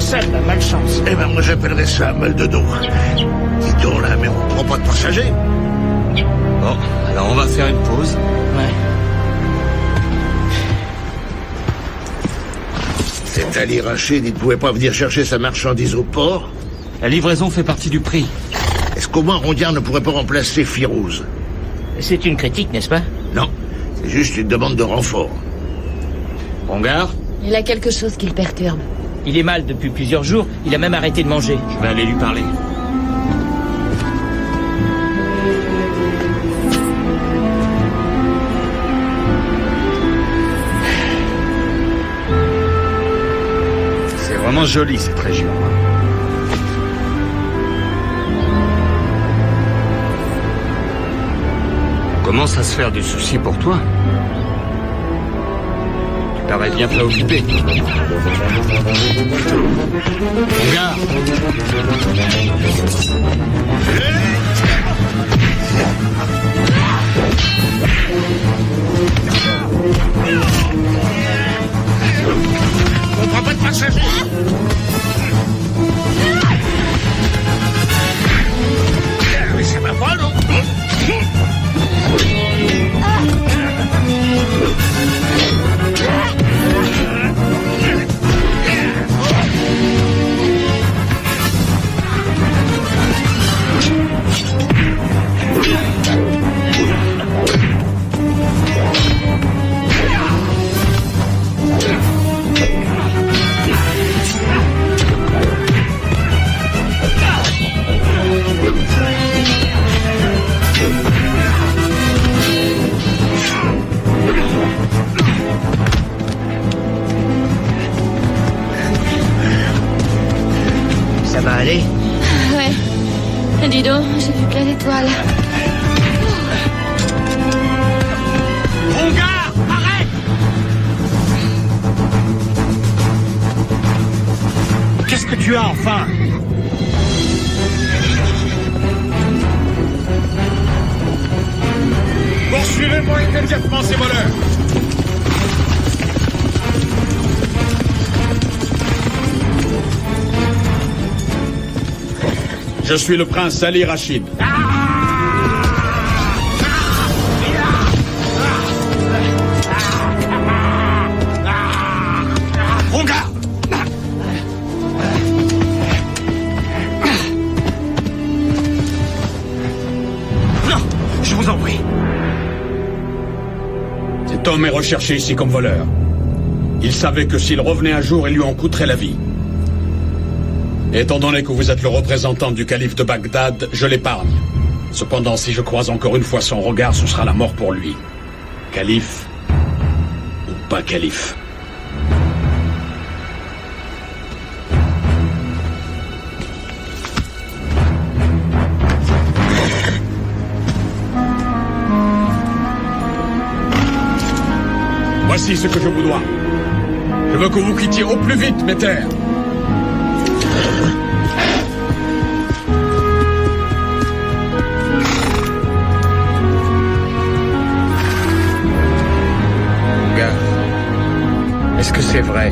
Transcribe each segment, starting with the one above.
ça de la malchance. Eh ben, moi, j'appellerais ça un mal de dos. Dis donc, là, mais on prend pas de passagers. Bon, alors on va faire une pause. Ouais. Cet Ali Rachid, il ne pouvait pas venir chercher sa marchandise au port? La livraison fait partie du prix. Est-ce qu'au moins Rondiard ne pourrait pas remplacer Firouz? C'est une critique, n'est-ce pas? Non, c'est juste une demande de renfort. Rongar, Il a quelque chose qui le perturbe. Il est mal depuis plusieurs jours, il a même arrêté de manger. je vais aller lui parler. C'est vraiment joli cette région. On commence à se faire du souci pour toi. Tu parais bien préoccupé. Rongar, On prend pas de passagers. Mais c'est ma voix, non? Ça va aller? Ouais. Dis donc, j'ai vu plein d'étoiles. Rongar, arrête! Qu'est-ce que tu as enfin? Poursuivez-moi immédiatement ces voleurs! Je suis le prince Ali Rachid. Rongar! Non, je vous en prie. Cet homme est recherché ici comme voleur. Il savait que s'il revenait un jour, il lui en coûterait la vie. Étant donné que vous êtes le représentant du calife de Bagdad, je l'épargne. Cependant, si je croise encore une fois son regard, ce sera la mort pour lui. Calife ou pas calife. Voici ce que je vous dois. Je veux que vous quittiez au plus vite mes terres. Est-ce que c'est vrai?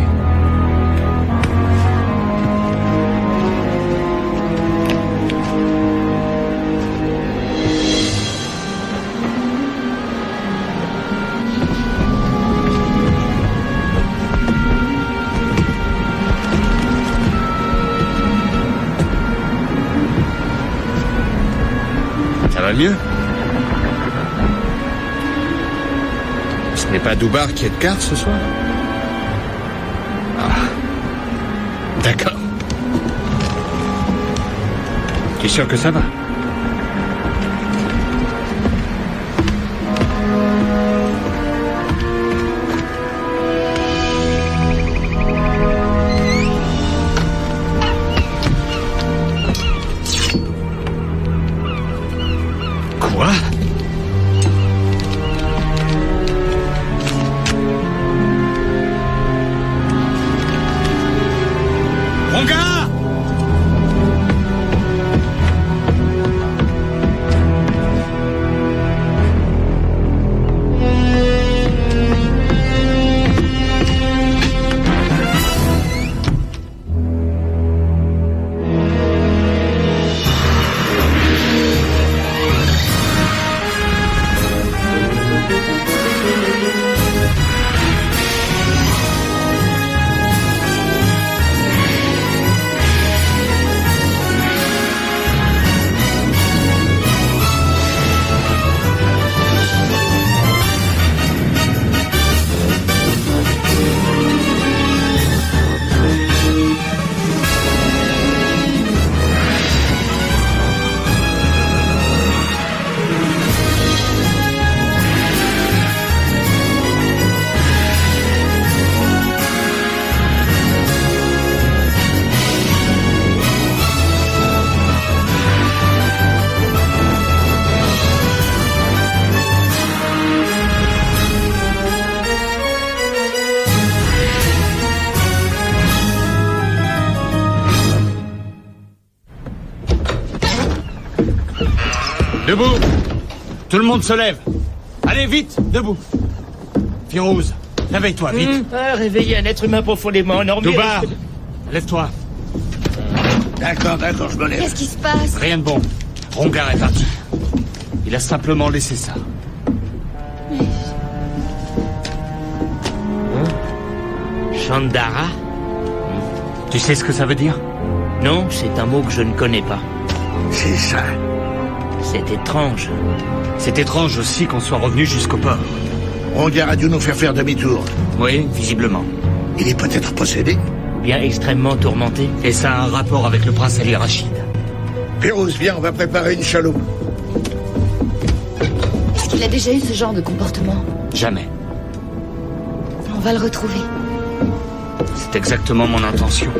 Ça va mieux? Ce n'est pas Doubar qui est de carte ce soir? D'accord. Tu es sûr que ça va? Quoi? Rongar! Debout! Tout le monde se lève! Allez, vite! Debout! Firouz, réveille-toi, vite! Réveiller un être humain profondément endormi. Doubar! Lève-toi! D'accord, je me lève. Qu'est-ce qui se passe? Rien de bon. Rongar est parti. Il a simplement laissé ça. Chandara? Tu sais ce que ça veut dire? Non, c'est un mot que je ne connais pas. C'est ça. C'est étrange. C'est étrange aussi qu'on soit revenu jusqu'au port. Rongar a dû nous faire faire demi-tour. Oui, visiblement. Il est peut-être possédé. Ou bien extrêmement tourmenté. Et ça a un rapport avec le prince Ali Rachid. Pérouse, viens, on va préparer une chaloupe. Est-ce qu'il a déjà eu ce genre de comportement? Jamais. On va le retrouver. C'est exactement mon intention.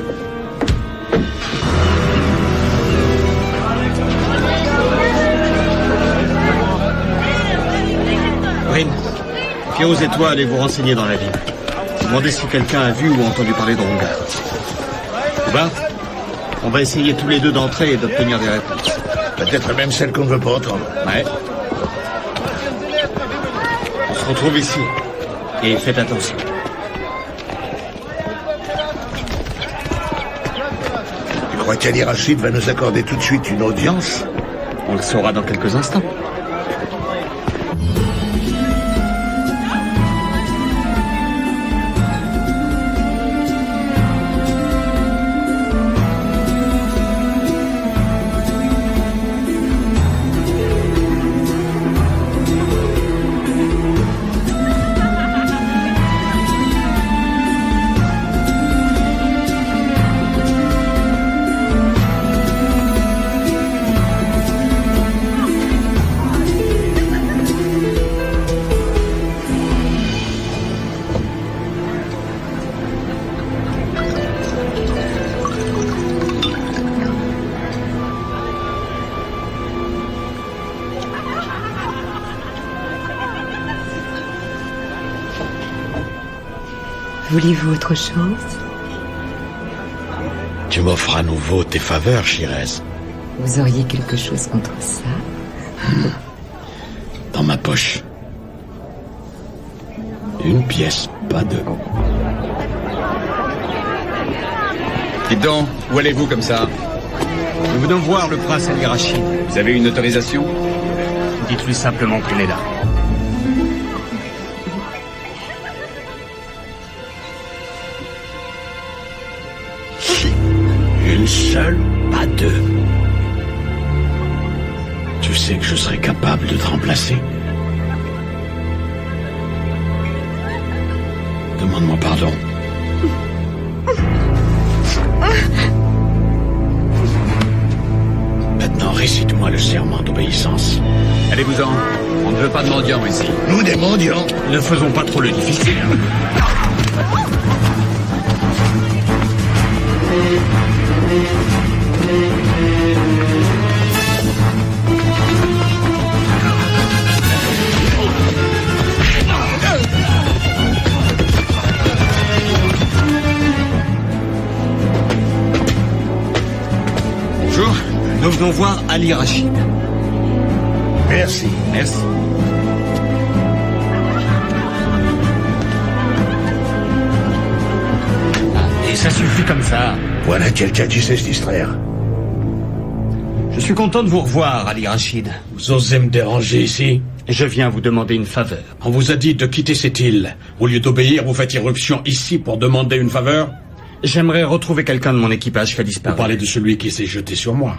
Rin, Firouz et toi allez vous renseigner dans la ville. Demandez si quelqu'un a vu ou entendu parler de Rongar. Bah, on va essayer tous les deux d'entrer et d'obtenir des réponses. Peut-être même celle qu'on ne veut pas entendre. Ouais. On se retrouve ici. Et faites attention. Tu crois qu'Ali Rachid va nous accorder tout de suite une audience? On le saura dans quelques instants. Voulez-vous autre chose? Tu m'offres à nouveau tes faveurs, Shirez. Vous auriez quelque chose contre ça? Dans ma poche. Une pièce, pas deux. Dites donc, où allez-vous comme ça? Nous venons voir le prince Ali Rachid. Vous avez une autorisation? Dites-lui simplement qu'on est là. Une seule, pas deux. Tu sais que je serais capable de te remplacer. Demande-moi pardon. Maintenant, récite-moi le serment d'obéissance. Allez-vous-en. On ne veut pas de mendiants ici. Nous, des mendiants. Ne faisons pas trop le difficile. Bonjour. Nous venons voir Ali Rachid. Merci. Merci. Et ça suffit comme ça. Voilà quelqu'un qui sait se distraire. Je suis content de vous revoir, Ali Rachid. Vous osez me déranger ici? Je viens vous demander une faveur. On vous a dit de quitter cette île. Au lieu d'obéir, vous faites irruption ici pour demander une faveur? J'aimerais retrouver quelqu'un de mon équipage qui a disparu. Vous parlez de celui qui s'est jeté sur moi.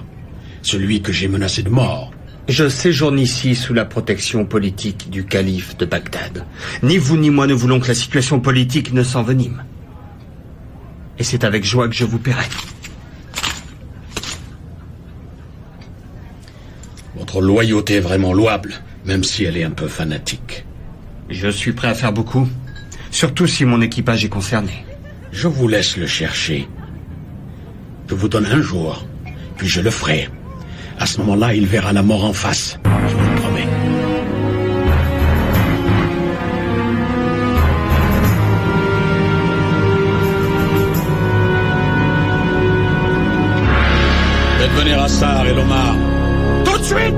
Celui que j'ai menacé de mort. Je séjourne ici sous la protection politique du calife de Bagdad. Ni vous ni moi ne voulons que la situation politique ne s'envenime. Et c'est avec joie que je vous paierai. Votre loyauté est vraiment louable, même si elle est un peu fanatique. Je suis prêt à faire beaucoup, surtout si mon équipage est concerné. Je vous laisse le chercher. Je vous donne un jour, puis je le ferai. À ce moment-là, il verra la mort en face. Je vous le promets. Faites venir Assar et Lomar. Tout de suite!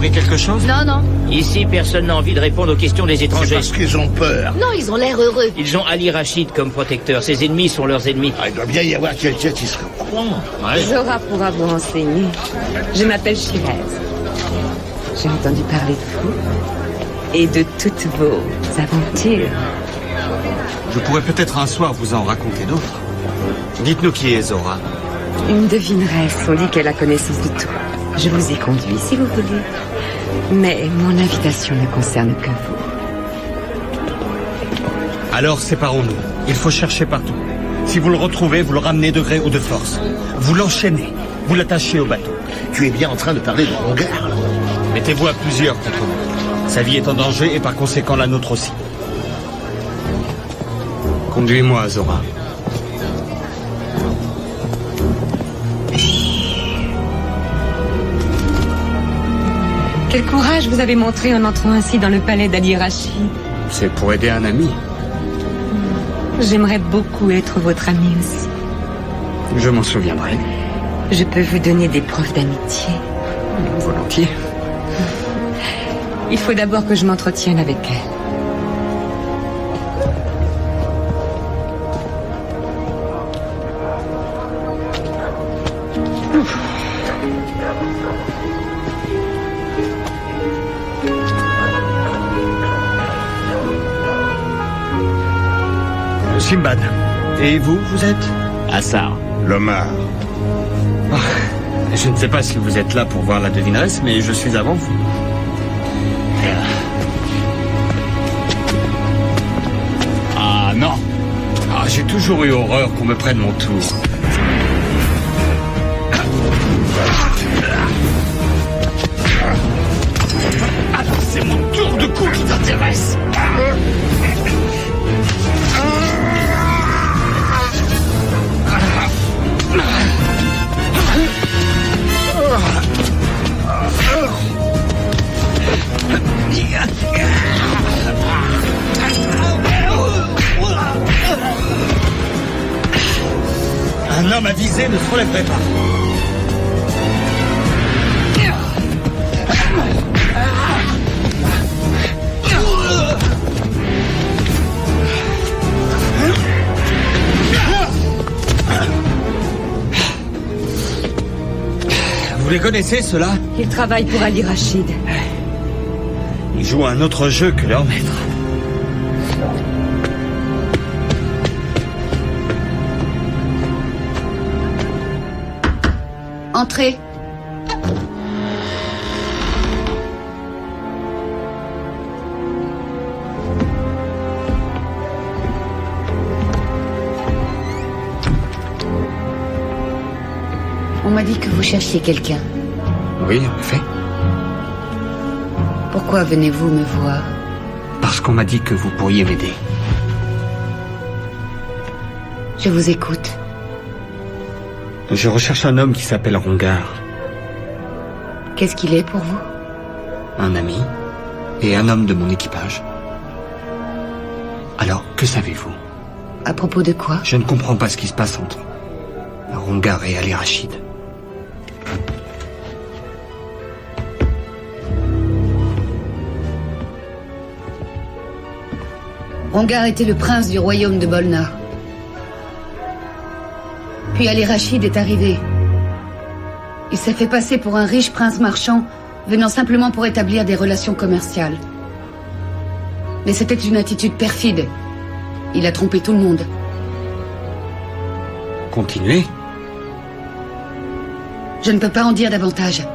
avez quelque chose? Non, non. Ici, personne n'a envie de répondre aux questions des C'est étrangers. parce qu'ils ont peur. Non, ils ont l'air heureux. Ils ont Ali Rachid comme protecteur. Ses ennemis sont leurs ennemis. Ah, il doit bien y avoir quelqu'un qui serait au courant. Zora pourra vous renseigner. Je m'appelle Shiraz. J'ai entendu parler de vous et de toutes vos aventures. Je pourrais peut-être un soir vous en raconter d'autres. Dites-nous qui est Zora. Une devineresse, on dit qu'elle a connaissance de tout. Je vous ai conduit si vous voulez. Mais mon invitation ne concerne que vous. Alors séparons-nous. Il faut chercher partout. Si vous le retrouvez, vous le ramenez de gré ou de force. Vous l'enchaînez. Vous l'attachez au bateau. Tu es bien en train de parler de Rongar, là. Mettez-vous à plusieurs contre nous. Sa vie est en danger et par conséquent la nôtre aussi. Conduis-moi, Zora. Quel courage vous avez montré en entrant ainsi dans le palais d'Ali Rachid. C'est pour aider un ami. J'aimerais beaucoup être votre ami aussi. Je m'en souviendrai. Je peux vous donner des preuves d'amitié. Volontiers. Il faut d'abord que je m'entretienne avec elle. Simbad. Et vous, vous êtes? Assar. Lomar. Je ne sais pas si vous êtes là pour voir la devineresse, mais je suis avant vous. Ah non. Ah, j'ai toujours eu horreur qu'on me prenne mon tour. Alors c'est mon tour de coup qui t'intéresse. Un homme avisé ne se relèverait pas. Vous les connaissez, ceux-là? Ils travaillent pour Ali Rachid. Ils jouent à un autre jeu que leur maître. Entrez. On m'a dit que vous cherchiez quelqu'un. Oui, en effet. Pourquoi venez-vous me voir? Parce qu'on m'a dit que vous pourriez m'aider. Je vous écoute. Je recherche un homme qui s'appelle Rongar. Qu'est-ce qu'il est pour vous? Un ami et un homme de mon équipage. Alors, que savez-vous? À propos de quoi? Je ne comprends pas ce qui se passe entre Rongar et Ali Rachid. Rongar était le prince du royaume de Bolna. Puis Ali Rachid est arrivé. Il s'est fait passer pour un riche prince marchand, venant simplement pour établir des relations commerciales. Mais c'était une attitude perfide. Il a trompé tout le monde. Continuez. Je ne peux pas en dire davantage.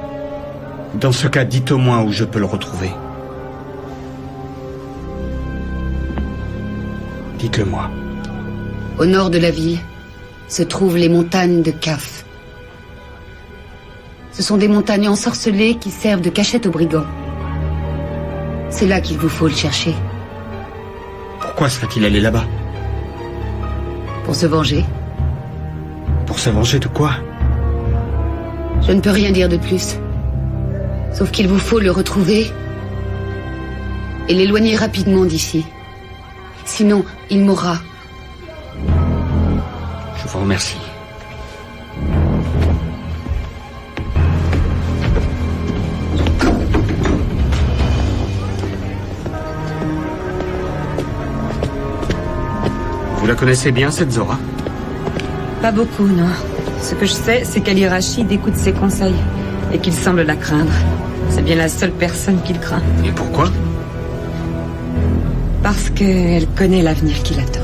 Dans ce cas, dites au moins où je peux le retrouver. Dites-le-moi. Au nord de la ville se trouvent les montagnes de Kaf. Ce sont des montagnes ensorcelées qui servent de cachette aux brigands. C'est là qu'il vous faut le chercher. Pourquoi serait-il allé là-bas? Pour se venger. Pour se venger de quoi? Je ne peux rien dire de plus. Sauf qu'il vous faut le retrouver et l'éloigner rapidement d'ici. Sinon, il mourra. Je vous remercie. Vous la connaissez bien, cette Zora? Pas beaucoup, non. Ce que je sais, c'est qu'Ali Rachid écoute ses conseils et qu'il semble la craindre. C'est bien la seule personne qu'il craint. Et pourquoi? Parce qu'elle connaît l'avenir qui l'attend.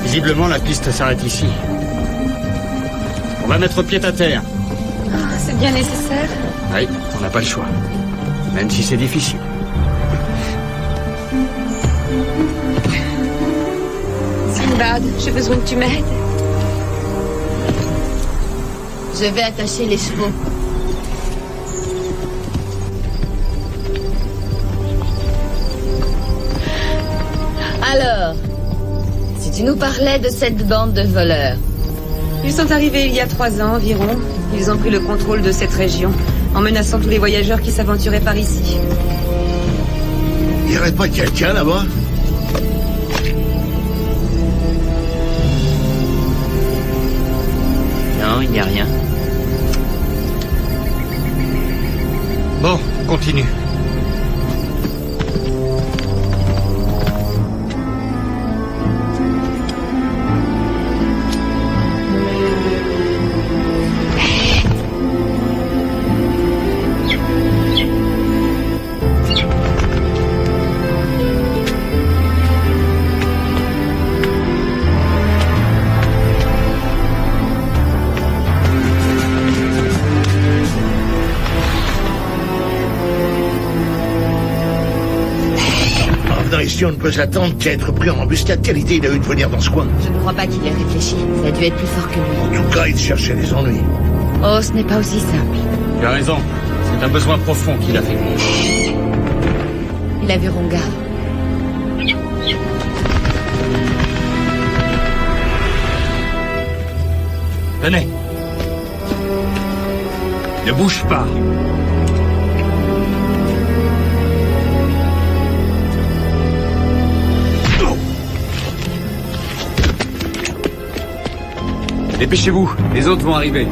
Visiblement, la piste s'arrête ici. On va mettre pied à terre. C'est bien nécessaire. Oui, on n'a pas le choix. Même si c'est difficile. Sinbad, j'ai besoin que tu m'aides. Je vais attacher les chevaux. Alors, si tu nous parlais de cette bande de voleurs. Ils sont arrivés il y a 3 ans environ. Ils ont pris le contrôle de cette région, en menaçant tous les voyageurs qui s'aventuraient par ici. Il n'y aurait pas quelqu'un là-bas? Non, il n'y a rien. Bon, on continue. Ici, on ne peut s'attendre qu'à être pris en embuscade. Quelle idée il a eu de venir dans ce coin? Je ne crois pas qu'il ait réfléchi. Ça a dû être plus fort que lui. En tout cas, il cherchait des ennuis. Oh, ce n'est pas aussi simple. Tu as raison. C'est un besoin profond qui l'a fait venir. Il a vu Rongar. Venez. Ne bouge pas. Dépêchez-vous, les autres vont arriver.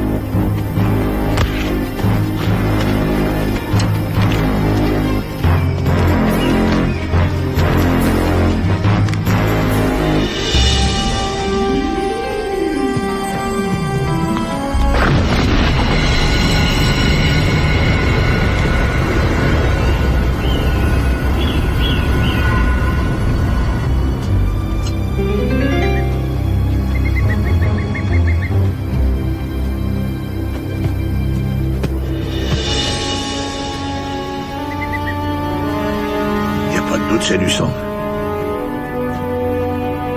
C'est du sang.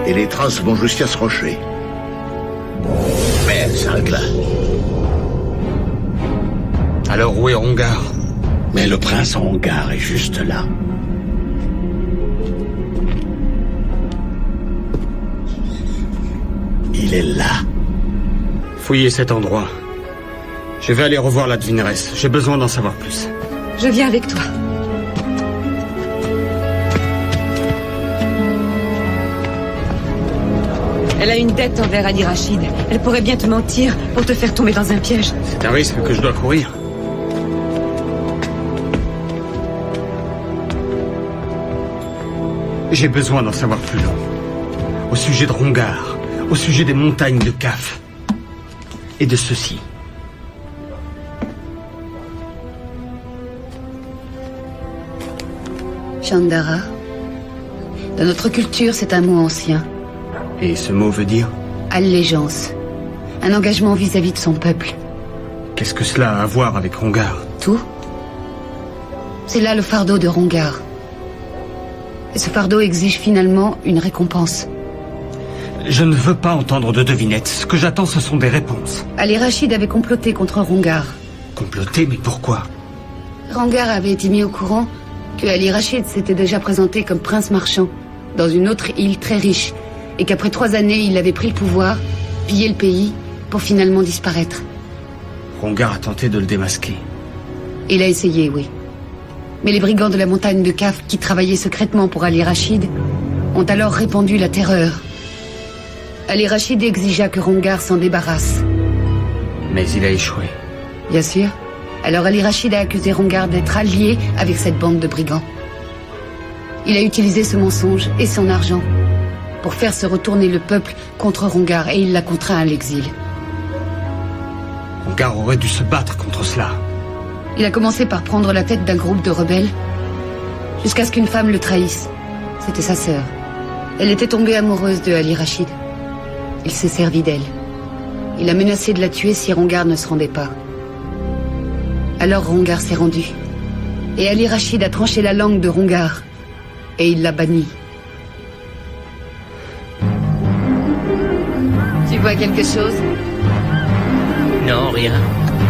Et les traces vont jusqu'à ce rocher. Mais elle s'arrête là. Alors où est Rongar? Mais le prince Rongar est juste là. Il est là. Fouillez cet endroit. Je vais aller revoir la devineresse. J'ai besoin d'en savoir plus. Je viens avec toi. Elle a une dette envers Ali Rachid. Elle pourrait bien te mentir pour te faire tomber dans un piège. C'est un risque que je dois courir. J'ai besoin d'en savoir plus long. Au sujet de Rongar, au sujet des montagnes de Kaf. Et de ceci. Chandara. Dans notre culture, c'est un mot ancien. Et ce mot veut dire? Allégeance. Un engagement vis-à-vis de son peuple. Qu'est-ce que cela a à voir avec Rongar? Tout. C'est là le fardeau de Rongar. Et ce fardeau exige finalement une récompense. Je ne veux pas entendre de devinettes. Ce que j'attends, ce sont des réponses. Ali Rachid avait comploté contre Rongar. Comploter, mais pourquoi? Rongar avait été mis au courant que Ali Rachid s'était déjà présenté comme prince marchand dans une autre île très riche et qu'après 3 années, il avait pris le pouvoir, pillé le pays, pour finalement disparaître. Rongar a tenté de le démasquer. Il a essayé, oui. Mais les brigands de la montagne de Kaf, qui travaillaient secrètement pour Ali Rachid, ont alors répandu la terreur. Ali Rachid exigea que Rongar s'en débarrasse. Mais il a échoué. Bien sûr. Alors Ali Rachid a accusé Rongar d'être allié avec cette bande de brigands. Il a utilisé ce mensonge et son argent pour faire se retourner le peuple contre Rongar et il l'a contraint à l'exil. Rongar aurait dû se battre contre cela. Il a commencé par prendre la tête d'un groupe de rebelles jusqu'à ce qu'une femme le trahisse. C'était sa sœur. Elle était tombée amoureuse de Ali Rachid. Il s'est servi d'elle. Il a menacé de la tuer si Rongar ne se rendait pas. Alors Rongar s'est rendu. Et Ali Rachid a tranché la langue de Rongar. Et il l'a banni. Tu vois quelque chose? Non, rien.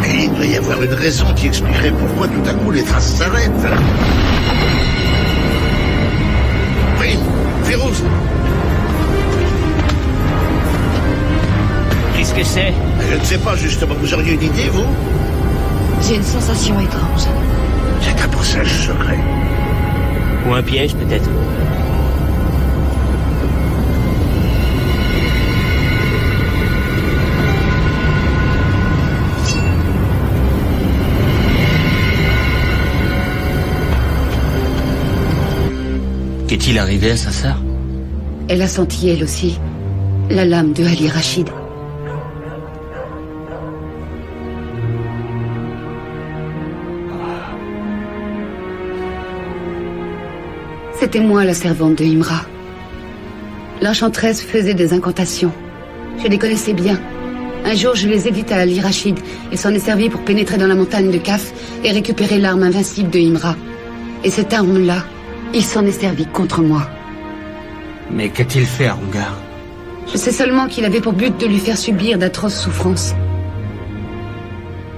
Et il doit y avoir une raison qui expliquerait pourquoi tout à coup les traces s'arrêtent. Oui, Firouz. Qu'est-ce que c'est? Je ne sais pas, justement. Vous auriez une idée, vous? J'ai une sensation étrange. C'est un passage secret. Ou un piège, peut-être. Qu'est-il arrivé à sa sœur? Elle a senti, elle aussi, la lame de Ali Rachid. C'était moi la servante de Imra. L'enchanteresse faisait des incantations. Je les connaissais bien. Un jour, je les ai dites à Ali Rachid et s'en est servi pour pénétrer dans la montagne de Kaf et récupérer l'arme invincible de Imra. Et cette arme-là, il s'en est servi contre moi. Mais qu'a-t-il fait à Rongar? Je sais seulement qu'il avait pour but de lui faire subir d'atroces souffrances.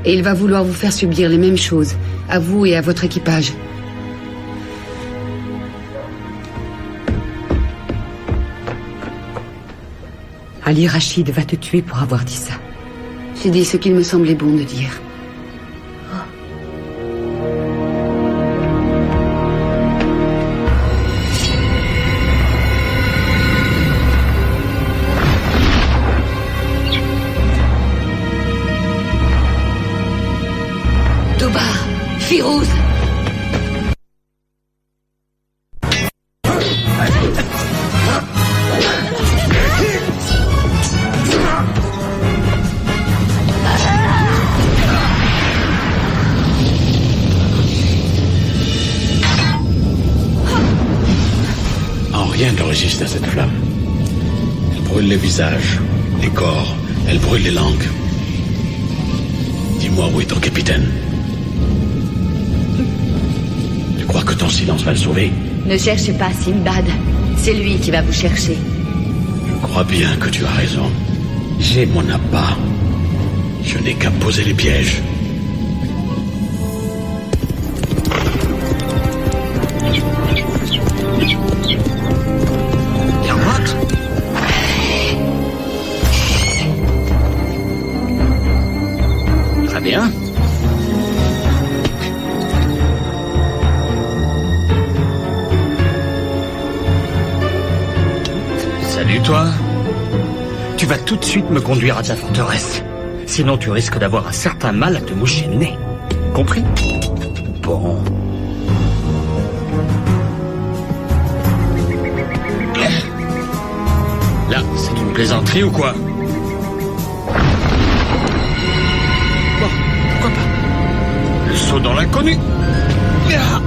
Et il va vouloir vous faire subir les mêmes choses, à vous et à votre équipage. Ali Rachid va te tuer pour avoir dit ça. J'ai dit ce qu'il me semblait bon de dire. Doubar, Firouz. Rien ne résiste à cette flamme. Elle brûle les visages, les corps, elle brûle les langues. Dis-moi où est ton capitaine? Tu crois que ton silence va le sauver? Ne cherchez pas Sinbad. C'est lui qui va vous chercher. Je crois bien que tu as raison. J'ai mon appât. Je n'ai qu'à poser les pièges. Très bien. Salut toi. Tu vas tout de suite me conduire à ta forteresse. Sinon tu risques d'avoir un certain mal à te moucher le nez. Compris? Bon. Là, c'est une plaisanterie ou quoi? Bon, pourquoi pas? Le saut dans l'inconnu. Ah.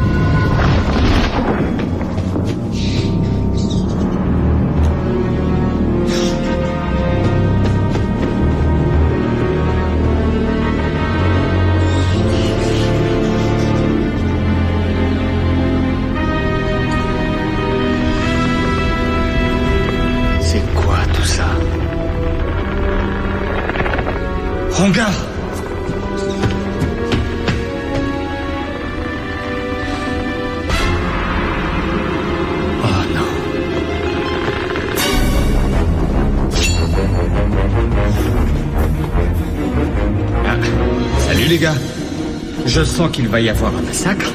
Rongar! Oh non. Ah. les gars. Je sens qu'il va y avoir un massacre.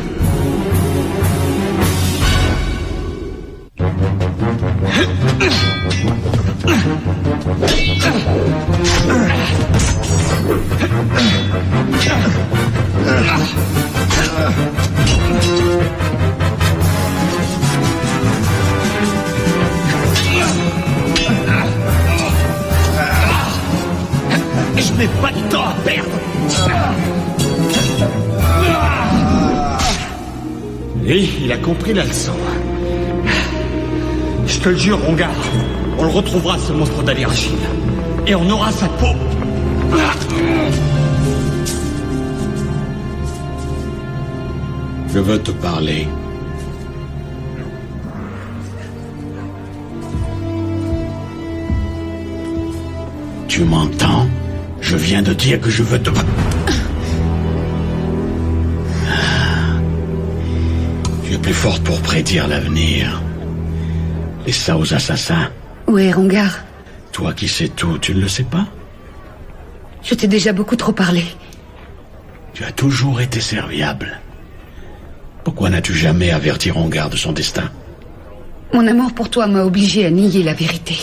Je n'ai pas de temps à perdre. Lui, il a compris la leçon. Je te le jure, Rongar, on le retrouvera, ce monstre d'Ali Rachid. Et on aura sa peau. Je veux te parler. Tu m'entends? Je viens de dire que je veux te... Tu es plus forte pour prédire l'avenir. Et ça aux assassins. Où est Rongar? Toi qui sais tout, tu ne le sais pas? Je t'ai déjà beaucoup trop parlé. Tu as toujours été serviable. Pourquoi n'as-tu jamais averti Rongar de son destin? Mon amour pour toi m'a obligé à nier la vérité.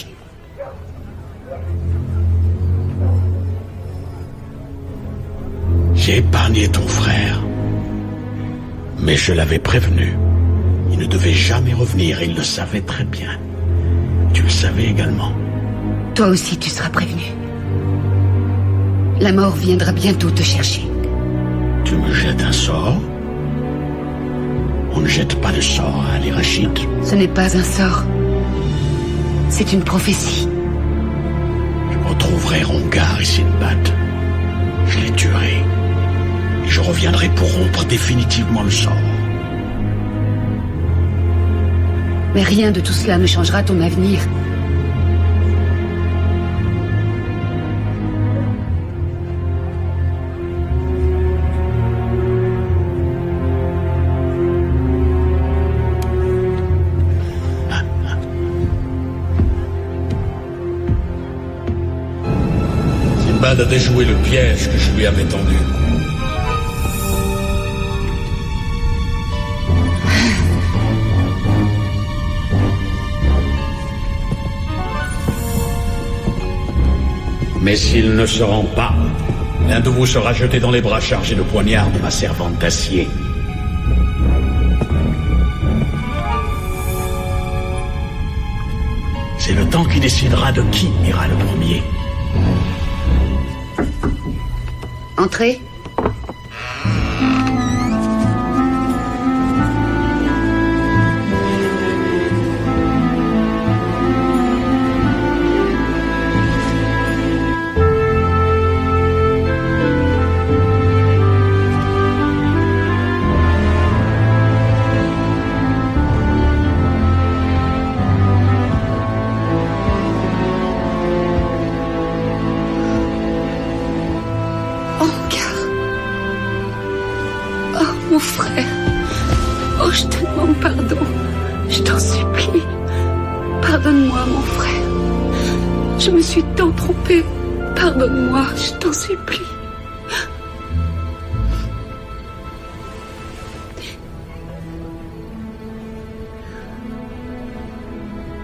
J'ai épargné ton frère. Mais je l'avais prévenu. Il ne devait jamais revenir et il le savait très bien. Tu le savais également. Toi aussi, tu seras prévenu. La mort viendra bientôt te chercher. Tu me jettes un sort? On ne jette pas de sort à Ali Rachid. Ce n'est pas un sort. C'est une prophétie. Je retrouverai Rongar et Sinbad. Je les tuerai. Et je reviendrai pour rompre définitivement le sort. Mais rien de tout cela ne changera ton avenir. Sinbad a déjoué le piège que je lui avais tendu. Mais s'il ne se rend pas, l'un de vous sera jeté dans les bras chargés de poignards de ma servante d'acier. C'est le temps qui décidera de qui ira le premier. Entrez. Mon frère, oh, je te demande pardon. Je t'en supplie. Pardonne-moi, mon frère. Je me suis tant trompée. Pardonne-moi, je t'en supplie.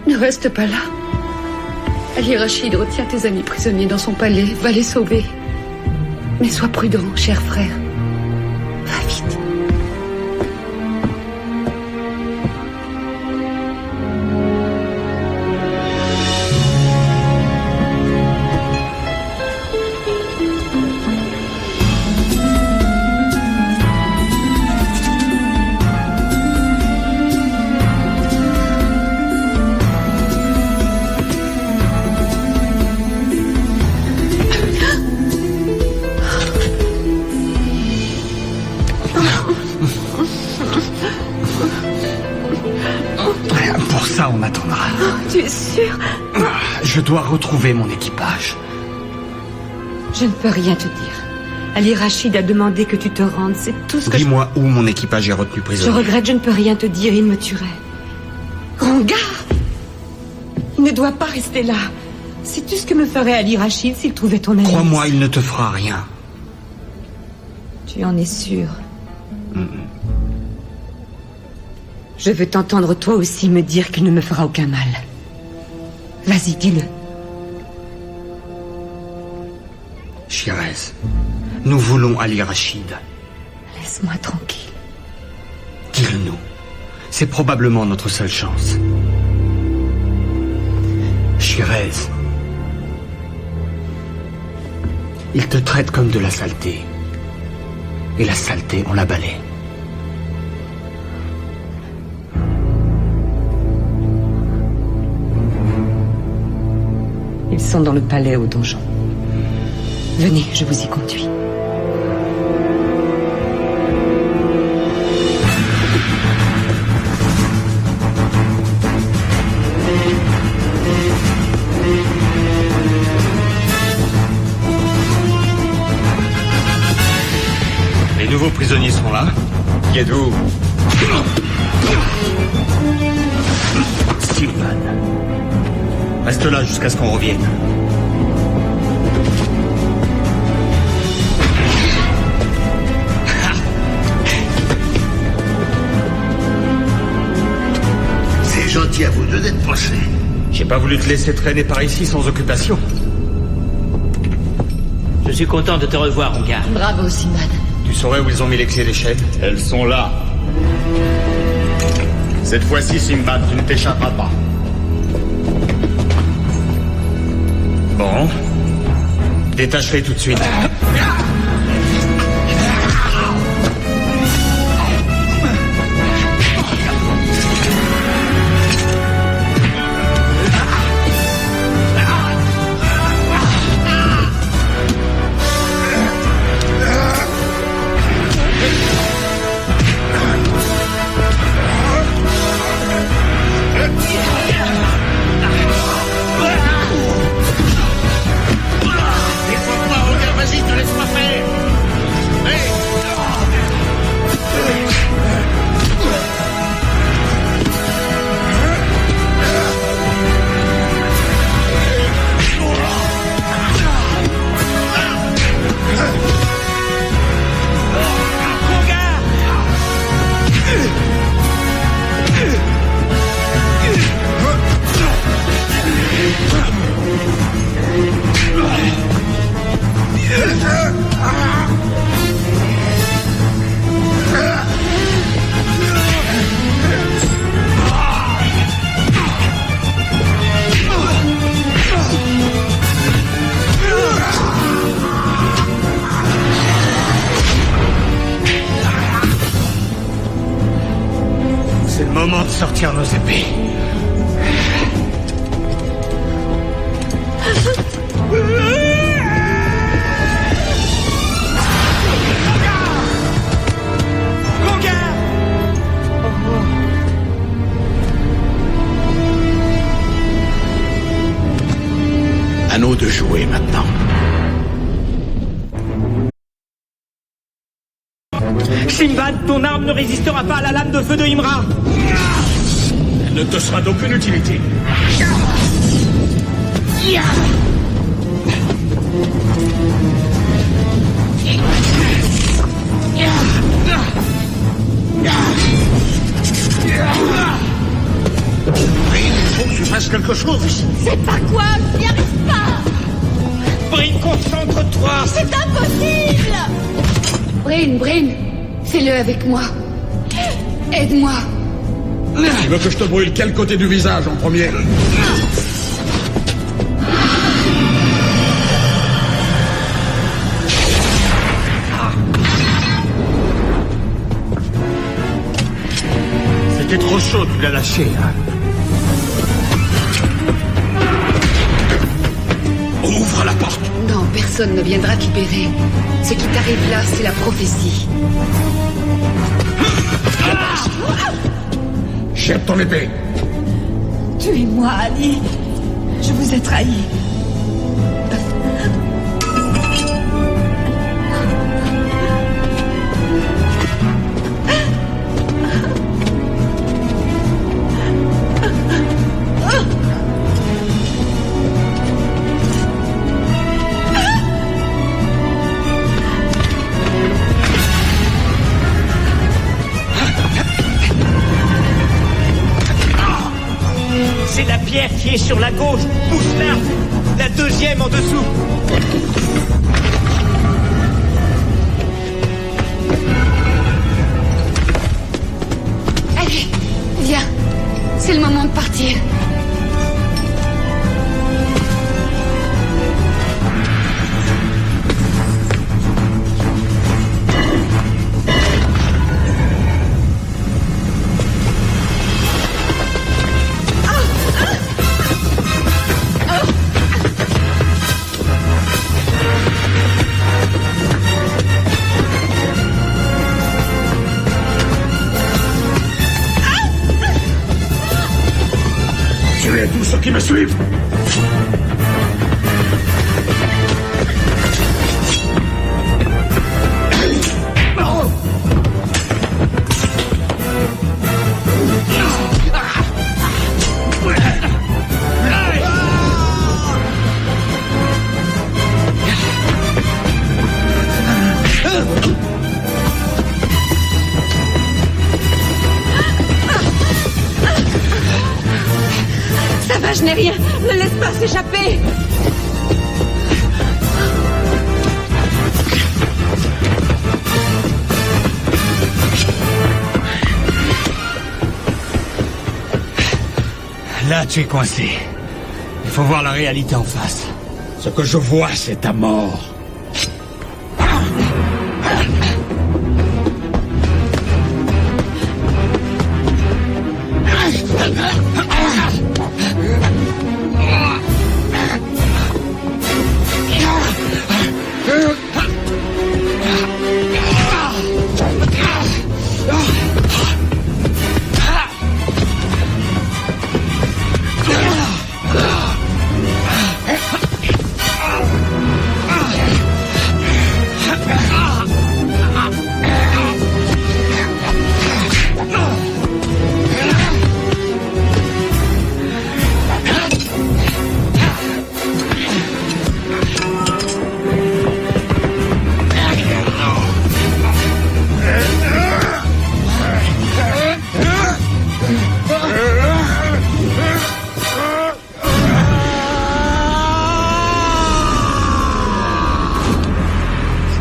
Ne reste pas là. Ali Rachid retient tes amis prisonniers dans son palais. Va les sauver. Mais sois prudent, cher frère. Va vite. Pour ça, on attendra. Tu es sûr? Je dois retrouver mon équipage. Je ne peux rien te dire. Ali Rachid a demandé que tu te rendes, c'est tout ce que Dis-moi où mon équipage est retenu je prisonnier. regrette, je ne peux rien te dire, il me tuerait. Rongar! Il ne doit pas rester là. Sais-tu ce que me ferait Ali Rachid s'il trouvait ton ami? Crois-moi, il ne te fera rien. Tu en es sûr? Je veux t'entendre toi aussi me dire qu'il ne me fera aucun mal. Vas-y, dis-le. Shirez, nous voulons Ali Rachid. Laisse-moi tranquille. Dis-le-nous. C'est probablement notre seule chance. Shirez, il te traite comme de la saleté. Et la saleté, on la balaie. Ils sont dans le palais au donjon. Venez, je vous y conduis. Les nouveaux prisonniers sont là. Qui êtes-vous? Sylvan. Reste là jusqu'à ce qu'on revienne. C'est gentil à vous deux d'être passés. J'ai pas voulu te laisser traîner par ici sans occupation. Je suis content de te revoir, mon gars. Bravo, Sinbad. Tu saurais où ils ont mis les clés des chaînes? Elles sont là. Cette fois-ci, Simbad, tu ne t'échapperas pas. Bon. Détache-les tout de suite. C'est le moment de sortir nos épées. À nous de jouer maintenant. Sinbad, ton arme ne résistera pas à la lame de feu de Imra. Elle ne te sera d'aucune utilité. Il faut que tu fasses quelque chose. C'est pas quoi, j'y arrive pas. Brin, concentre-toi. C'est impossible. Brin, fais-le avec moi. Aide-moi. Tu veux que je te brûle quel côté du visage en premier? C'était trop chaud, tu l'as lâché, hein. Ouvre la porte. Non, personne ne viendra libérer. Ce qui t'arrive là, c'est la prophétie. Jette ton épée. Tuez-moi, Ali. Je vous ai trahi. pierre qui est sur la gauche. Pousse-la. La deuxième en dessous. Allez, viens. C'est le moment de partir. Tuez tous ceux qui me suivent. Ça va, je n'ai rien. Ne laisse pas s'échapper. Là, tu es coincé. Il faut voir la réalité en face. Ce que je vois, c'est ta mort.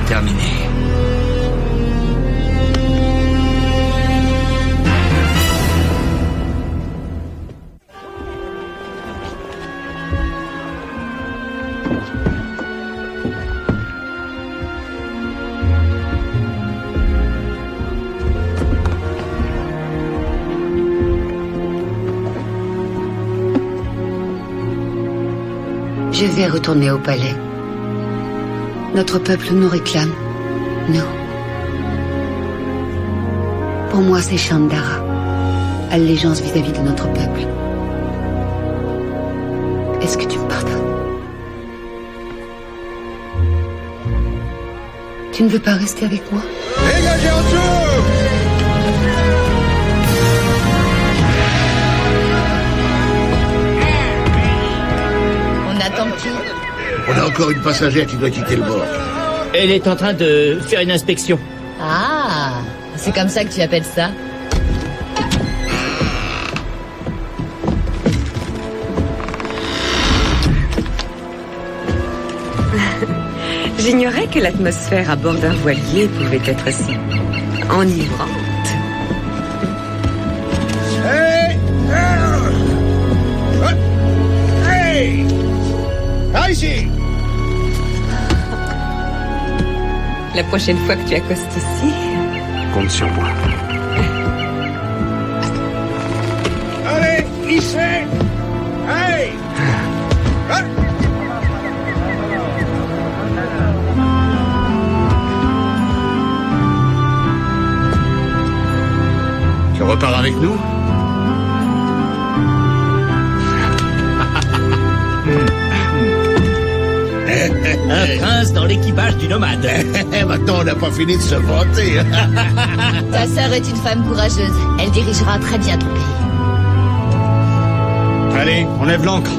Terminé. Je vais retourner au palais. Notre peuple nous réclame. Nous. Pour moi, c'est Chandara. Allégeance vis-à-vis de notre peuple. Est-ce que tu me pardonnes? Tu ne veux pas rester avec moi? Dégagez en dessous! On attend qui? On a encore une passagère qui doit quitter le bord. Elle est en train de faire une inspection. Ah, c'est comme ça que tu appelles ça? J'ignorais que l'atmosphère à bord d'un voilier pouvait être si enivrante. Hey! Hey! Ah, ici! La prochaine fois que tu accostes ici, Compte sur moi. Allez, ici! Hey! Ah! Tu repars avec nous? Un prince dans l'équipage du nomade. Maintenant, on n'a pas fini de se vanter. Ta sœur est une femme courageuse. Elle dirigera très bien ton pays. Allez, on lève l'ancre.